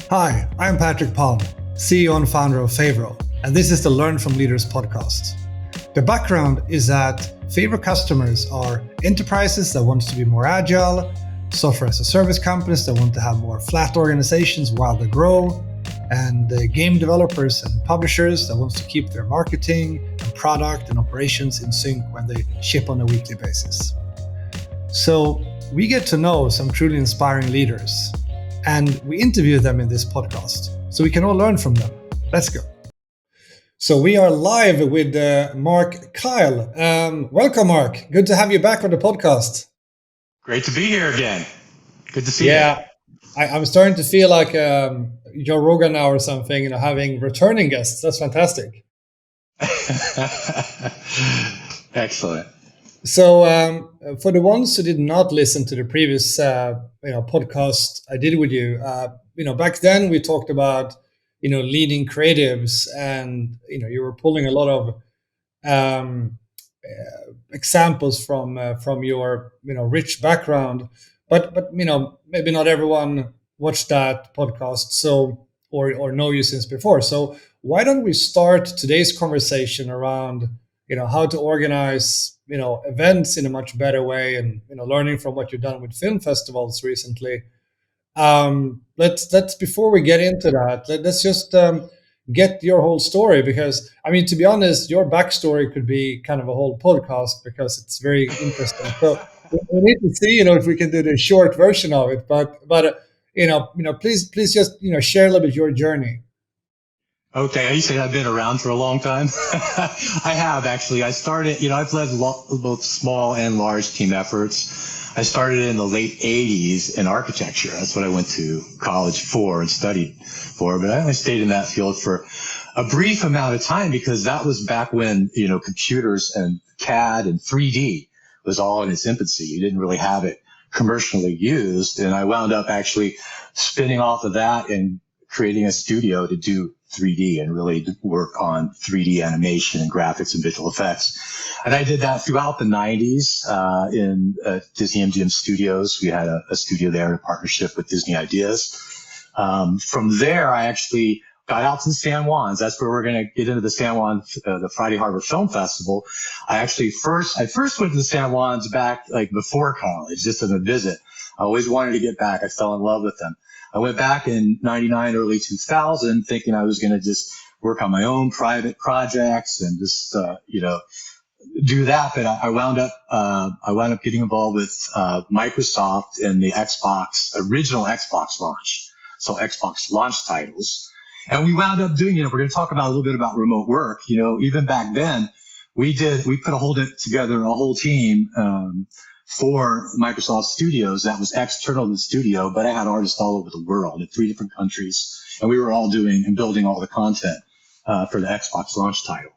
Hi, I'm Patric Palm, CEO and founder of Favro, and this is the Learn from Leaders podcast. The background is that Favro customers are enterprises that want to be more agile, software as a service companies that want to have more flat organizations while they grow, and game developers and publishers that want to keep their marketing and product and operations in sync when they ship on a weekly basis. So we get to know some truly inspiring leaders, and we interview them in this podcast so we can all learn from them. Let's go. So we are live with Mark Kyle. Welcome, Mark. Good to have you back on the podcast. Great to be here again. Good to see you. Yeah, I'm starting to feel like Joe Rogan now or something, having returning guests. That's fantastic. Excellent. So for the ones who did not listen to the previous podcast I did with you, back then we talked about leading creatives, and you were pulling a lot of examples from your rich background, but maybe not everyone watched that podcast or know you since before. So why don't we start today's conversation around how to organize events in a much better way, and learning from what you've done with film festivals recently. Let's before we get into that, let's just get your whole story, because to be honest, your backstory could be kind of a whole podcast because it's very interesting. So we need to see if we can do the short version of it, but please just share a little bit your journey. Okay, you say I've been around for a long time. I have, actually. I started, I've led both small and large team efforts. I started in the late 80s in architecture. That's what I went to college for and studied for. But I only stayed in that field for a brief amount of time because that was back when, computers and CAD and 3D was all in its infancy. You didn't really have it commercially used. And I wound up actually spinning off of that and creating a studio to do 3D and really work on 3D animation and graphics and visual effects. And I did that throughout the 90s in Disney MGM Studios. We had a studio there in partnership with Disney Ideas. From there, I actually got out to the San Juans. That's where we're going to get into the San Juan, the Friday Harbor Film Festival. I first went to the San Juans back before college, just as a visit. I always wanted to get back. I fell in love with them. I went back in 99, early 2000, thinking I was going to just work on my own private projects and just, do that. But I wound up getting involved with Microsoft and the original Xbox launch. So Xbox launch titles. And we wound up doing, we're going to talk about a little bit about remote work. Even back then, we put a whole team, for Microsoft Studios that was external to the studio, but I had artists all over the world in 3 different countries, and we were all doing and building all the content for the Xbox launch title.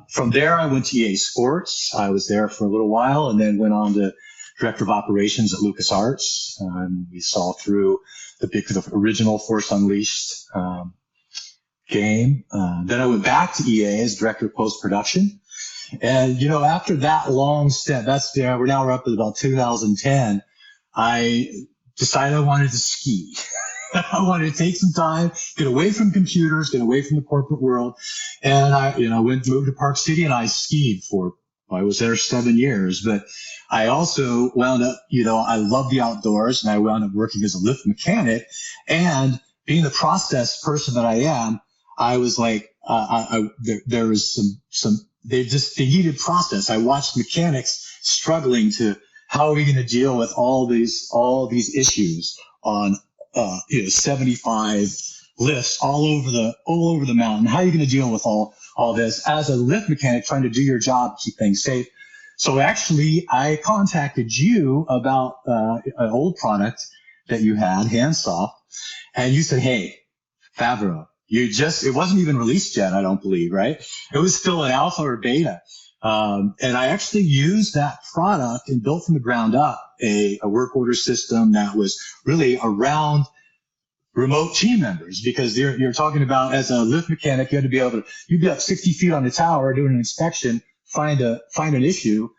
From there, I went to EA Sports. I was there for a little while, and then went on to Director of Operations at LucasArts. We saw through the original Force Unleashed game. Then I went back to EA as Director of Post-Production. And, after that long stint, we're up at about 2010, I decided I wanted to ski. I wanted to take some time, get away from computers, get away from the corporate world. And I moved to Park City, and I skied I was there 7 years, but I also wound up, I love the outdoors, and I wound up working as a lift mechanic. And being the process person that I am, I was like, there was they needed process. I watched mechanics struggling to, how are we going to deal with all these issues on 75 lifts all over the mountain? How are you going to deal with all this as a lift mechanic trying to do your job, keep things safe? So actually, I contacted you about an old product that you had, Handsoft, and you said, "Hey, Favro, it wasn't even released yet, I don't believe, right? It was still an alpha or beta." And I actually used that product and built from the ground up a work order system that was really around remote team members, because you're talking about, as a lift mechanic, you had to be able to, you'd be up 60 feet on the tower doing an inspection, find an issue.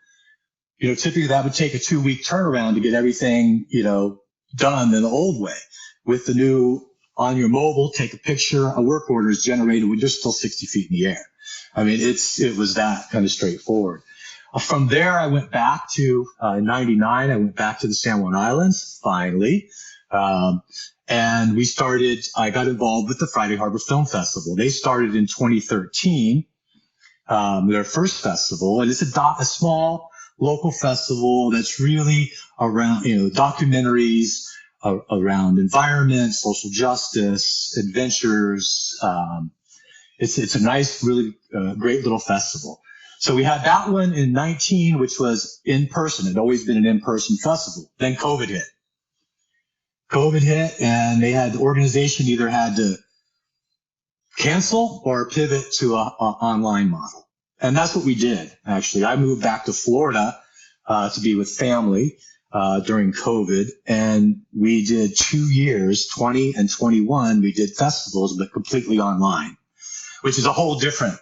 Typically that would take a 2-week turnaround to get everything, done in the old way. With the new on your mobile, take a picture, a work order is generated when you're still 60 feet in the air. I mean, it was that kind of straightforward. From there, I went back to, in 99, I went back to the San Juan Islands, finally. And I got involved with the Friday Harbor Film Festival. They started in 2013, their first festival, and it's a small local festival that's really around, documentaries around environment, social justice, adventures. It's a nice, really great little festival. So we had that one in 19, which was in person. It'd always been an in-person festival. Then COVID hit. And the organization either had to cancel or pivot to a online model. And that's what we did, actually. I moved back to Florida to be with family during COVID. And we did 2 years, 20 and 21, we did festivals, but completely online, which is a whole different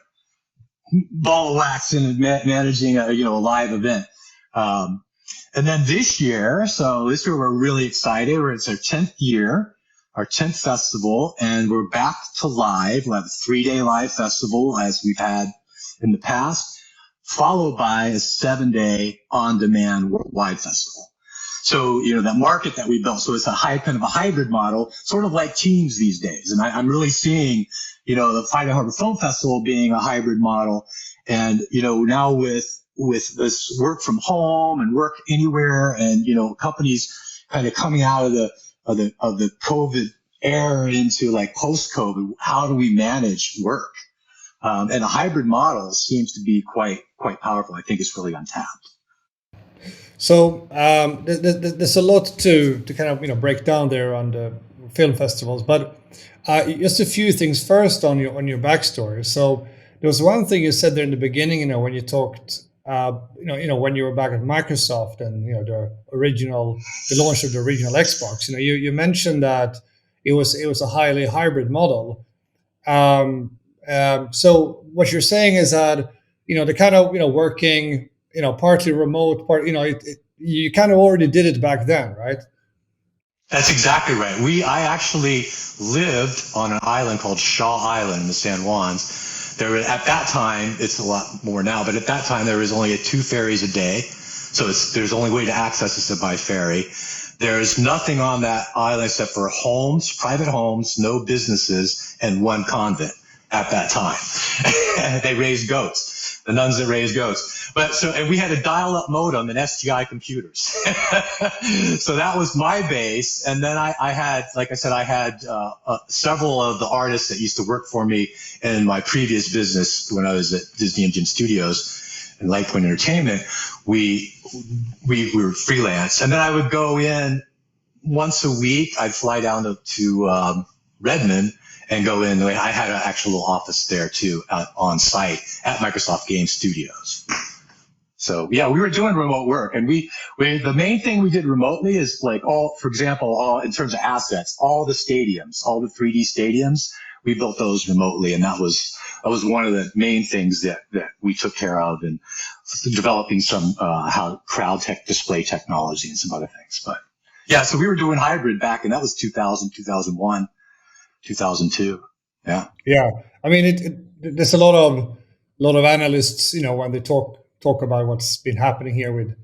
ball of wax in managing a live event. And then this year we're really excited. It's our 10th year, our 10th festival, and we're back to live. We'll have a 3-day live festival as we've had in the past, followed by a 7-day on-demand worldwide festival. So, that market that we built. So it's kind of a hybrid model, sort of like Teams these days. And I'm really seeing, the Friday Harbor Film Festival being a hybrid model. And, now with this work from home and work anywhere and, companies kind of coming out of the COVID era into like post-COVID, how do we manage work? And a hybrid model seems to be quite powerful. I think it's really untapped. So there's a lot to kind of break down there on the film festivals, but just a few things first on your backstory. So there was one thing you said there in the beginning, when you talked, when you were back at Microsoft and the launch of the original Xbox. You mentioned that it was a highly hybrid model. So what you're saying is that the kind of working partly remote, you kind of already did it back then, right? That's exactly right. I actually lived on an island called Shaw Island in the San Juans. At that time, it's a lot more now, but at that time there was only 2 ferries a day. So there's only way to access it by ferry. There's nothing on that island except for homes, private homes, no businesses, and 1 convent at that time. They raised goats, the nuns that raised goats. And we had a dial-up modem and STI computers. So that was my base. And then I had several of the artists that used to work for me in my previous business when I was at Disney Engine Studios and Light Point Entertainment. We were freelance. And then I would go in once a week. I'd fly down to Redmond and go in. I had an actual office there too, on site at Microsoft Game Studios. So yeah, we were doing remote work, and the main thing we did remotely is for example, in terms of assets, all the stadiums, all the 3D stadiums, we built those remotely, and that was one of the main things that we took care of in developing some how crowd display technology and some other things. But yeah, so we were doing hybrid back, and that was 2000, 2001, 2002. Yeah. Yeah, I mean, there's a lot of analysts, when they talk about what's been happening here with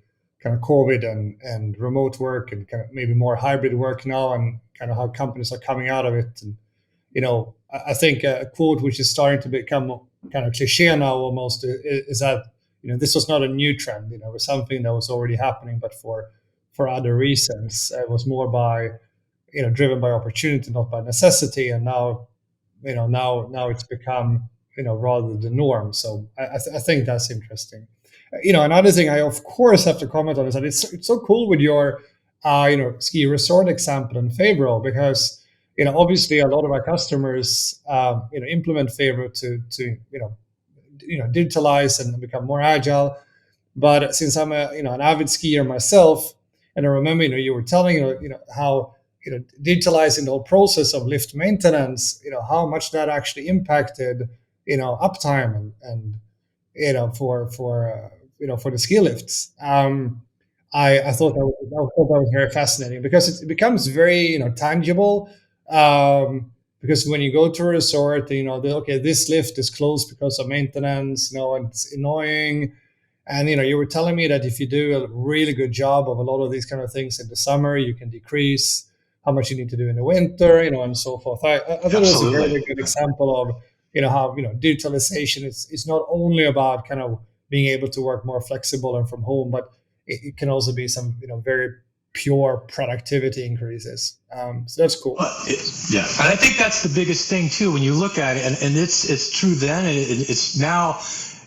kind of COVID and remote work and kind of maybe more hybrid work now, and kind of how companies are coming out of it. And I think a quote which is starting to become kind of cliche now almost is that this was not a new trend. It was something that was already happening, but for other reasons. It was more by driven by opportunity, not by necessity. And now it's become rather the norm. So I think that's interesting. Another thing I of course have to comment on is that it's so cool with your ski resort example in Favro, because obviously a lot of our customers implement Favro to digitalize and become more agile. But since I'm an avid skier myself, and I remember you were telling how digitalizing the whole process of lift maintenance, how much that actually impacted uptime and for the ski lifts. I thought that was very fascinating, because it becomes very tangible Because when you go to a resort, okay, this lift is closed because of maintenance, and it's annoying. And you were telling me that if you do a really good job of a lot of these kind of things in the summer, you can decrease how much you need to do in the winter, and so forth. I thought it was a very, Absolutely. very good example of how digitalization is not only about kind of being able to work more flexible and from home, but it can also be some very pure productivity increases. So that's cool. Yeah, and I think that's the biggest thing too when you look at it, and it's true then, and it's now.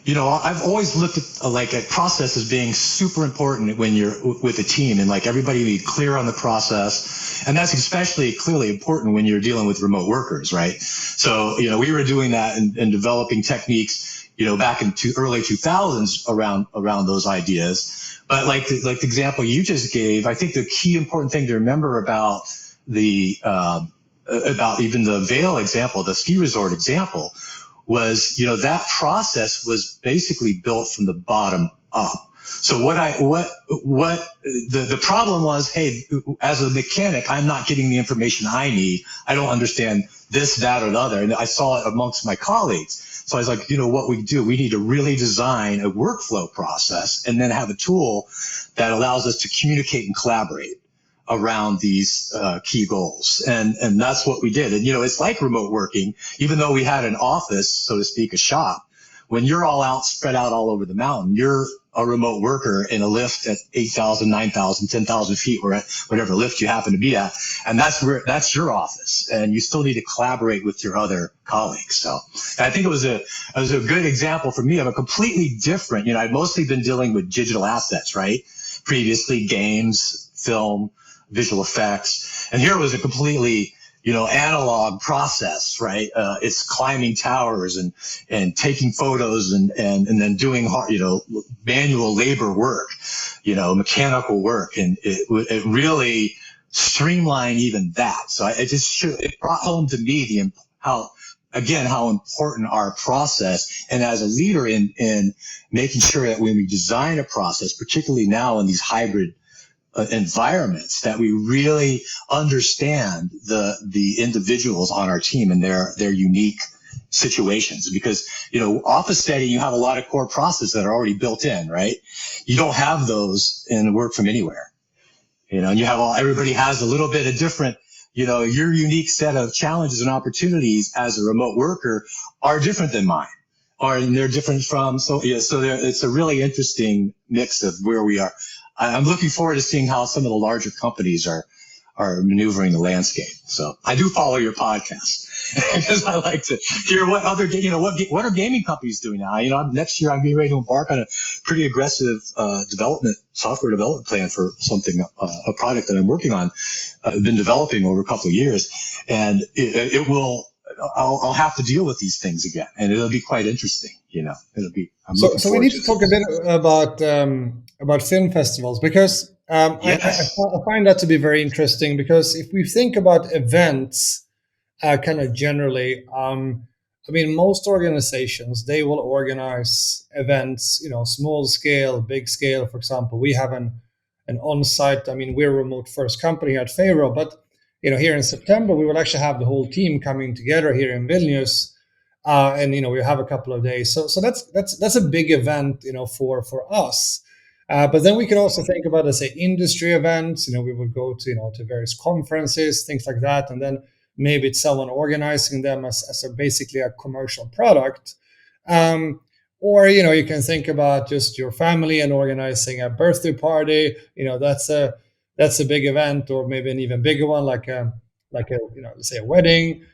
I've always looked at like a process as being super important when you're with a team, and like everybody be clear on the process, and that's especially clearly important when you're dealing with remote workers, right? So we were doing that and developing techniques, back in early 2000s around those ideas. But like the example you just gave, I think the key important thing to remember about about even the Vail example, the ski resort example, was that process was basically built from the bottom up. So the problem was, hey, as a mechanic, I'm not getting the information I need. I don't understand this, that, or the other. And I saw it amongst my colleagues. So I was like, what we do, we need to really design a workflow process and then have a tool that allows us to communicate and collaborate around these key goals. And that's what we did. And, it's like remote working, even though we had an office, so to speak, a shop. When you're all spread out all over the mountain, you're a remote worker in a lift at 8,000, 9,000, 10,000 feet, or at whatever lift you happen to be at. And that's your office. And you still need to collaborate with your other colleagues. So I think it was a good example for me of a completely different, I'd mostly been dealing with digital assets, right? Previously games, film, visual effects. And here was a completely, analog process, right? It's climbing towers and taking photos and then doing hard, manual labor work, mechanical work. And it really streamlined even that. So it brought home to me how important our process, and as a leader in making sure that when we design a process, particularly now in these hybrid environments, that we really understand the individuals on our team and their unique situations. Because office setting, you have a lot of core processes that are already built in, right? You don't have those in work from anywhere. And you have everybody has a little bit of different, your unique set of challenges and opportunities as a remote worker are different than mine, and they're different from. So it's a really interesting mix of where we are. I'm looking forward to seeing how some of the larger companies are maneuvering the landscape. So I do follow your podcast because I like to hear what other, what are gaming companies doing now? Next year I'm getting ready to embark on a pretty aggressive software development plan for something, a product that I'm working on. I've been developing over a couple of years, and it will. I'll have to deal with these things again, and it'll be quite interesting. It'll be. So we need to talk a bit about film festivals, because Yes. I find that to be very interesting. Because if we think about events, kind of generally, most organizations, they will organize events, small scale, big scale. For example, we have an on-site. We're a remote first company at Favro, but here in September, we will actually have the whole team coming together here in Vilnius, and we have a couple of days. So that's a big event, for us. But then we can also think about, let's say, industry events. We would go to various conferences, things like that, and then maybe it's someone organizing them as basically a commercial product. Or you can think about just your family and organizing a birthday party. That's a big event, or maybe an even bigger one, like a let's say a wedding.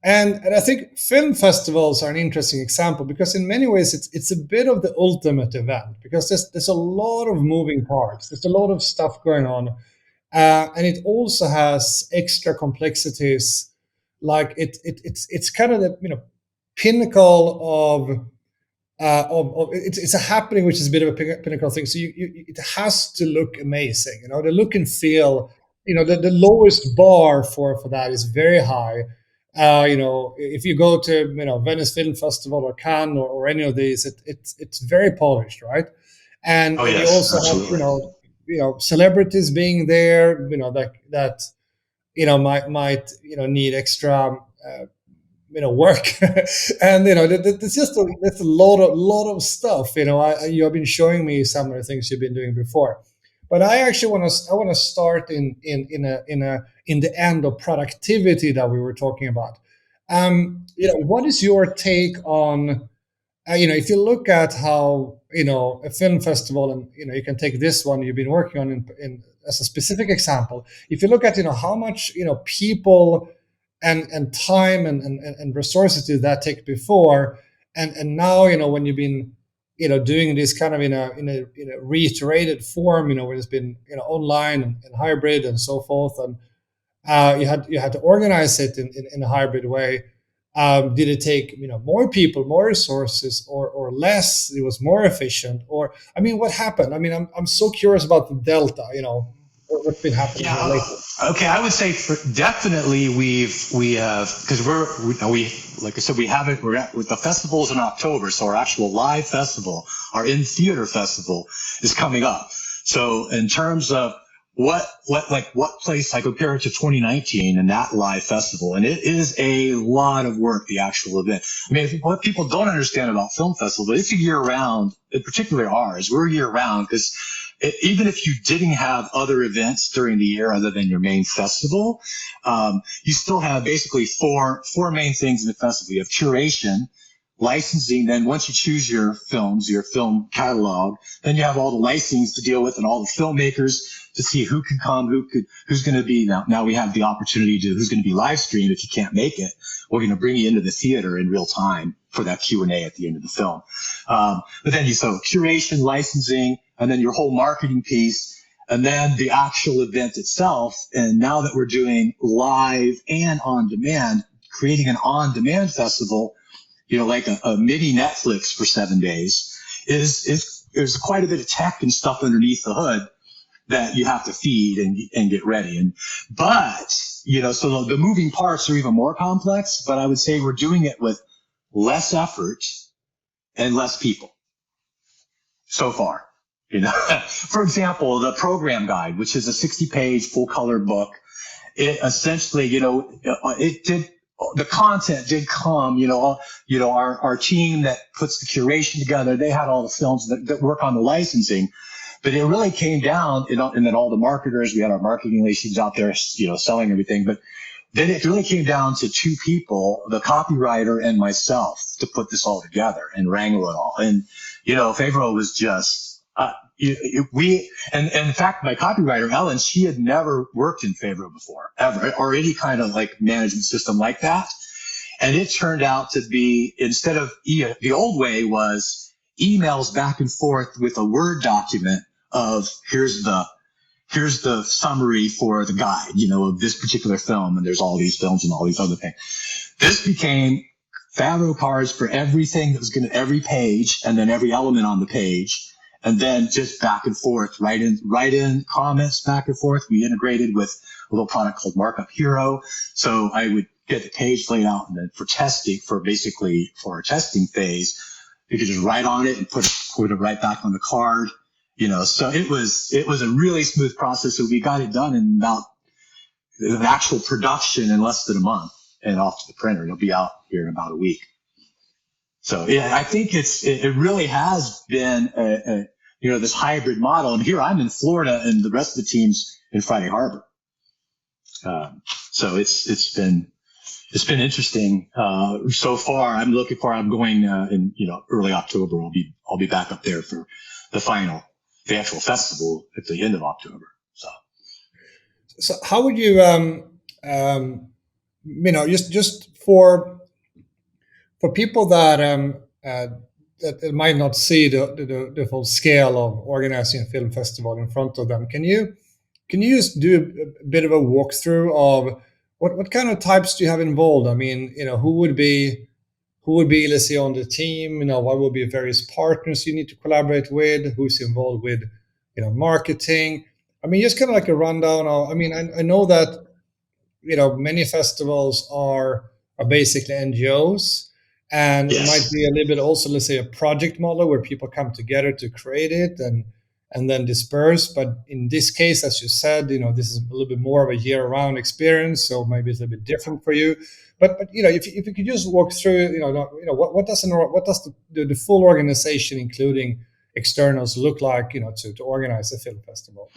And I think film festivals are an interesting example, because in many ways it's a bit of the ultimate event, because there's a lot of moving parts, there's a lot of stuff going on, and it also has extra complexities. Like it's kind of the pinnacle of it's a happening, which is a bit of a pinnacle thing. So it has to look amazing. The look and feel. The lowest bar for that is very high. If you go to Venice Film Festival or Cannes or any of these, it's very polished, right? And you Yes, also absolutely. have celebrities being there, that might need extra work. And there's just that's a lot of stuff. You have been showing me some of the things you've been doing before, but I actually want to start in the end of productivity that we were talking about. What is your take on if you look at how a film festival, and you can take this one you've been working on as a specific example. If you look at how much people and time and resources did that take before, and now when you've been doing this kind of in a reiterated form, where it's been online and hybrid and so forth, and you had to organize it in a hybrid way. Did it take more people, more resources, or less? It was more efficient, or what happened? I'm so curious about the delta. What's been happening here lately. Okay, I would say definitely we have, because we like I said, we have it. We're at with the festivals in October, so our actual live festival, our in theater festival, is coming up. So in terms of what place I compare it to 2019 and that live festival, and it is a lot of work, the actual event. What people don't understand about film festivals, it's a year round, in particular ours, we're year round, because even if you didn't have other events during the year other than your main festival, you still have basically four main things in the festival. You have curation, licensing. Then once you choose your films, your film catalog, then you have all the licensings to deal with and all the filmmakers to see who can come, who's going to be. Now we have the opportunity to who's going to be live streamed. If you can't make it, we're going to bring you into the theater in real time for that Q&A at the end of the film. But then so curation, licensing, and then your whole marketing piece, and then the actual event itself. And now that we're doing live and on demand, creating an on-demand festival, like a mini Netflix for 7 days, there's quite a bit of tech and stuff underneath the hood that you have to feed and get ready. But so the moving parts are even more complex, but I would say we're doing it with less effort and less people so far. For example, the program guide, which is a 60-page full color book, it essentially, the content did come, our team that puts the curation together, they had all the films that work on the licensing, but it really came down, and then all the marketers, we had our marketing relations out there, selling everything, but then it really came down to two people, the copywriter and myself, to put this all together and wrangle it all. And, Favro was just, and in fact, my copywriter, Ellen, she had never worked in Favro before, ever, or any kind of like management system like that. And it turned out to be, instead of the old way was emails back and forth with a Word document of here's the summary for the guide, of this particular film. And there's all these films and all these other things. This became Favro cards for everything that was every page, and then every element on the page. And then just back and forth, write in comments back and forth. We integrated with a little product called Markup Hero. So I would get the page laid out, and then for our testing phase, you could just write on it and put it right back on the card. So it was a really smooth process. So we got it done in about the actual production in less than a month, and off to the printer. It'll be out here in about a week. So yeah, I think it really has been this hybrid model. And here I'm in Florida, and the rest of the team's in Friday Harbor. So it's been interesting so far. I'm going in early October. I'll be back up there for the actual festival at the end of October. So how would you just for people that that might not see the full scale of organizing a film festival in front of them, can you just do a bit of a walkthrough of what kind of types do you have involved? Who would be, let's say, on the team? What would be various partners you need to collaborate with? Who's involved with, marketing? Just kind of like a rundown of. I know that, many festivals are basically NGOs, and Yes. It might be a little bit also, let's say, a project model where people come together to create it, and and then disperse. But in this case, as you said, this is a little bit more of a year-round experience, so maybe it's a little bit different for you. But if you could just walk through, what does the full organization, including externals, look like, to organize a film festival?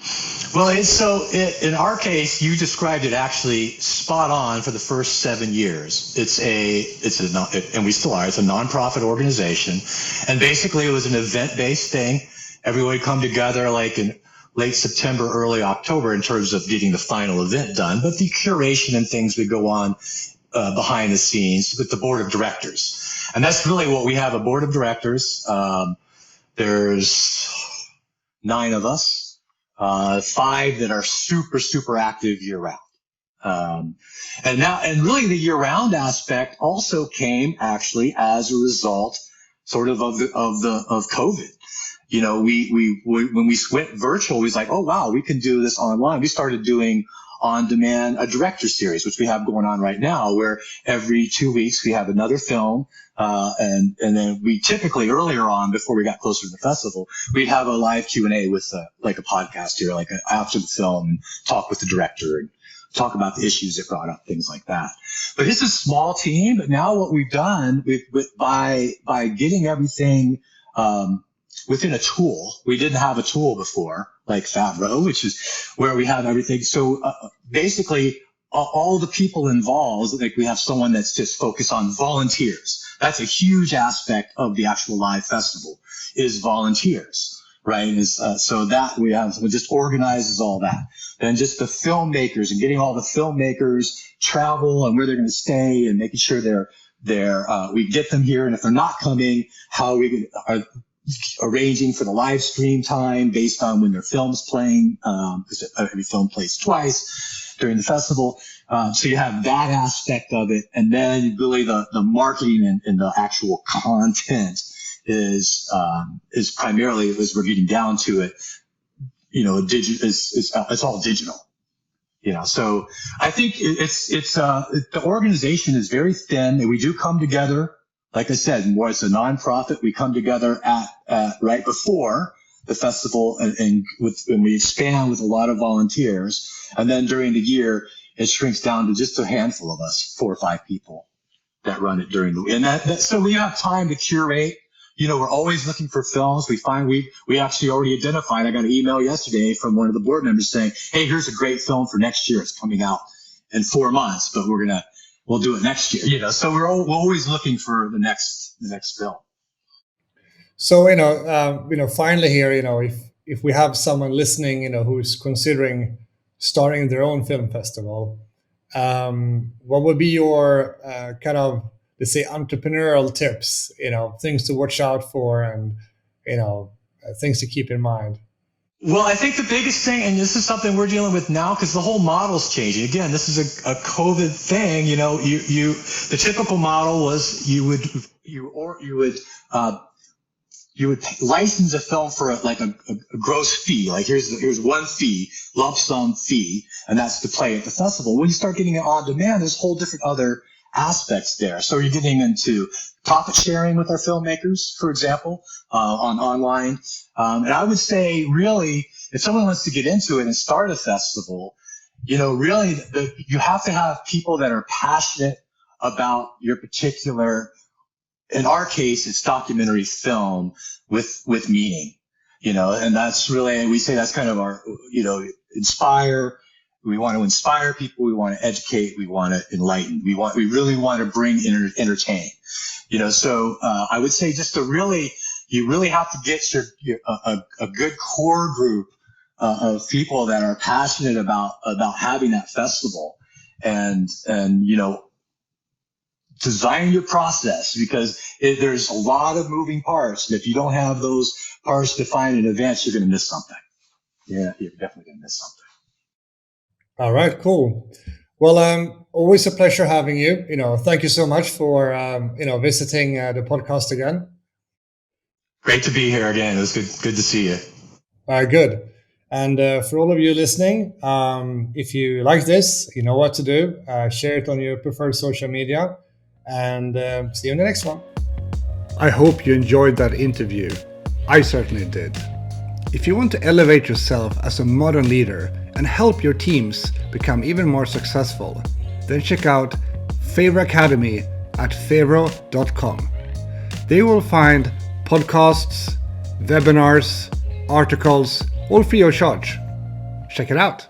Well, in our case, you described it actually spot on for the first 7 years. And we still are. It's a nonprofit organization, and basically it was an event-based thing. Everybody come together like in late September, early October in terms of getting the final event done. But the curation and things would go on behind the scenes with the board of directors. And that's really what we have, a board of directors. There's 9 of us, 5 that are super, super active year round. And really the year round aspect also came actually as a result sort of COVID. When we went virtual, we was like, oh, wow, we can do this online. We started doing on demand a director series, which we have going on right now, where every 2 weeks we have another film. And then we typically earlier on, before we got closer to the festival, we'd have a live Q&A with like a podcast here, after the film, and talk with the director and talk about the issues it brought up, things like that. But it's a small team. But now what we've done by getting everything within a tool, we didn't have a tool before, like Favro, which is where we have everything. So basically, all the people involved, like we have someone that's just focused on volunteers. That's a huge aspect of the actual live festival, is volunteers, right? So that we have, it just organizes all that. Then just the filmmakers and getting all the filmmakers travel and where they're going to stay and making sure we get them here. And if they're not coming, how we are arranging for the live stream time based on when their film's playing, because every film plays twice during the festival. So you have that aspect of it. And then really the marketing and the actual content is primarily, as we're getting down to it, it's all digital. So I think the organization is very thin, and we do come together. Like I said, it's a nonprofit. We come together at right before the festival, and we expand with a lot of volunteers. And then during the year, it shrinks down to just a handful of us, 4 or 5 people that run it during the week. And so we have time to curate. We're always looking for films. We find we actually already identified. I got an email yesterday from one of the board members saying, "Hey, here's a great film for next year. It's coming out in 4 months, but we'll do it next year." So we're always looking for the next film. So finally here, if we have someone listening, who's considering starting their own film festival, what would be your kind of, let's say, entrepreneurial tips? Things to watch out for, and things to keep in mind. Well, I think the biggest thing, and this is something we're dealing with now, because the whole model's changing. Again, this is a COVID thing. The typical model was you would license a film for a gross fee. Like here's one fee, lump sum fee, and that's to play at the festival. When you start getting it on demand, there's whole different other aspects there. So you're getting into profit sharing with our filmmakers, for example, online. And I would say, really, if someone wants to get into it and start a festival, really, you have to have people that are passionate about your particular, in our case, it's documentary film with meaning, and that's really, we say that's kind of our, inspire. We want to inspire people. We want to educate. We want to enlighten. We really want to bring entertain. So I would say just you really have to get a good core group of people that are passionate about having that festival, and design your process, because there's a lot of moving parts. And if you don't have those parts defined in advance, you're going to miss something. Yeah, you're definitely going to miss something. All right, cool. Well, always a pleasure having you. Thank you so much for visiting the podcast again. Great to be here again. It was good to see you. All right, good. And for all of you listening, if you like this, you know what to do. Share it on your preferred social media, and see you in the next one. I hope you enjoyed that interview. I certainly did. If you want to elevate yourself as a modern leader and help your teams become even more successful, then check out Favro Academy at favro.com. There you will find podcasts, webinars, articles, all free of charge. Check it out.